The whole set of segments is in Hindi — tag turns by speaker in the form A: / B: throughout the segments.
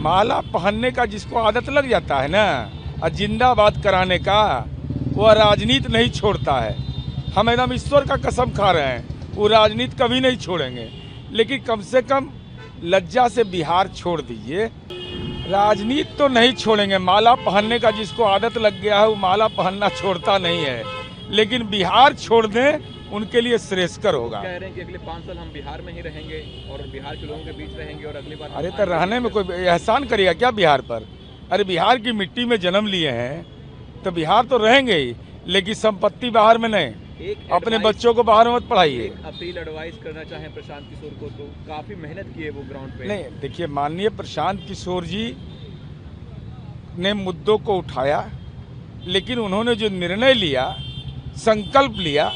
A: माला पहनने का जिसको आदत लग जाता है ना और जिंदाबाद कराने का, वह राजनीति नहीं छोड़ता है। हम एकदम ईश्वर का कसम खा रहे हैं, वो राजनीति कभी नहीं छोड़ेंगे। लेकिन कम से कम लज्जा से बिहार छोड़ दीजिए। राजनीति तो नहीं छोड़ेंगे, माला पहनने का जिसको आदत लग गया है वो माला पहनना छोड़ता नहीं है। लेकिन बिहार छोड़ दें उनके लिए श्रेयस्कर होगा।
B: कह रहे हैं कि अगले 5 साल हम बिहार में ही रहेंगे और बिहार के लोगों के बीच रहेंगे और अगली बार।
A: अरे तो रहने में कोई एहसान करेगा क्या बिहार पर? अरे बिहार की मिट्टी में जन्म लिए हैं तो बिहार तो रहेंगे ही, लेकिन संपत्ति बाहर में नहीं। अपने बच्चों को बाहर मत पढ़ाइए।
B: अपील एडवाइस करना चाहें प्रशांत किशोर को, तो काफी मेहनत की है वो ग्राउंड पे।
A: नहीं, देखिए, माननीय प्रशांत किशोर जी ने मुद्दों को उठाया, लेकिन उन्होंने जो निर्णय लिया, संकल्प लिया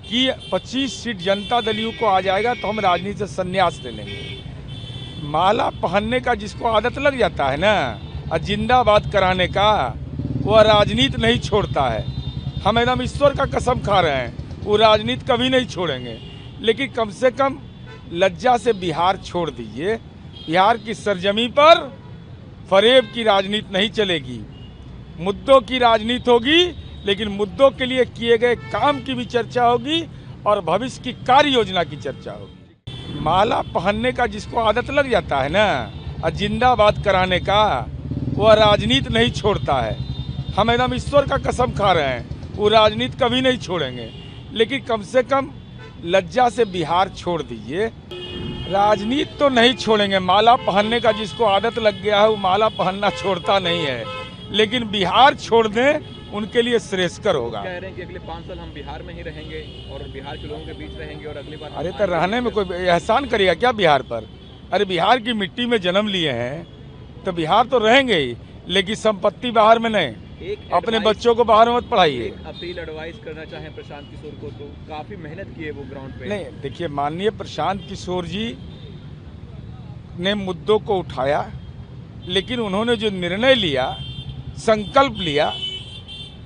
A: कि 25 सीट जनता दल यू को आ जाएगा तो हम राजनीति से संन्यास ले लेंगे। माला पहनने का जिसको आदत लग जाता है ना और जिंदाबाद कराने का, वह राजनीति नहीं छोड़ता है। हम एकदम ईश्वर का कसम खा रहे हैं, वो राजनीति कभी नहीं छोड़ेंगे। लेकिन कम से कम लज्जा से बिहार छोड़ दीजिए। बिहार की सरजमी पर फरेब की राजनीति नहीं चलेगी, मुद्दों की राजनीति होगी, लेकिन मुद्दों के लिए किए गए काम की भी चर्चा होगी और भविष्य की कार्य योजना की चर्चा होगी। माला पहनने का जिसको आदत लग जाता है ना और जिंदाबाद कराने का, वह राजनीति नहीं छोड़ता है। हम एकदम ईश्वर का कसम खा रहे हैं, वो राजनीति कभी नहीं छोड़ेंगे। लेकिन कम से कम लज्जा से बिहार छोड़ दीजिए। राजनीति तो नहीं छोड़ेंगे, माला पहनने का जिसको आदत लग गया है वो माला पहनना छोड़ता नहीं है। लेकिन बिहार छोड़ दें उनके लिए श्रेयस्कर होगा।
B: कह रहे हैं कि अगले 5 साल हम बिहार में ही रहेंगे और बिहार के लोगों के बीच रहेंगे और अगली बार।
A: अरे तो रहने में कोई एहसान करेगा क्या बिहार पर? अरे बिहार की मिट्टी में जन्म लिए हैं तो बिहार तो रहेंगे ही, लेकिन संपत्ति बाहर में नहीं। अपने बच्चों को बाहर मत पढ़ाइए।
B: अपील एडवाइस करना चाहें प्रशांत किशोर को, तो काफी मेहनत की है वो ग्राउंड पे।
A: नहीं, देखिए, माननीय प्रशांत किशोर जी ने मुद्दों को उठाया, लेकिन उन्होंने जो निर्णय लिया, संकल्प लिया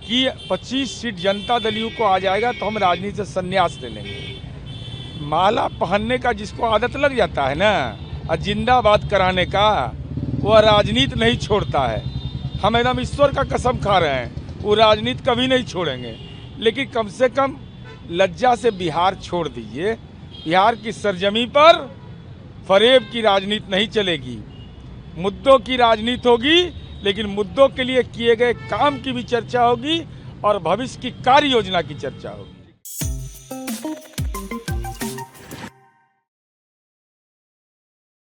A: कि 25 सीट जनता दल यू को आ जाएगा तो हम राजनीति से संन्यास ले लेंगे। माला पहनने का जिसको आदत लग जाता है ना और जिंदाबाद कराने का, वह राजनीति नहीं छोड़ता है। हम एकदम ईश्वर का कसम खा रहे हैं, वो राजनीति कभी नहीं छोड़ेंगे। लेकिन कम से कम लज्जा से बिहार छोड़ दीजिए। बिहार की सरजमी पर फरेब की राजनीति नहीं चलेगी, मुद्दों की राजनीति होगी, लेकिन मुद्दों के लिए किए गए काम की भी चर्चा होगी और भविष्य की कार्य योजना की चर्चा होगी।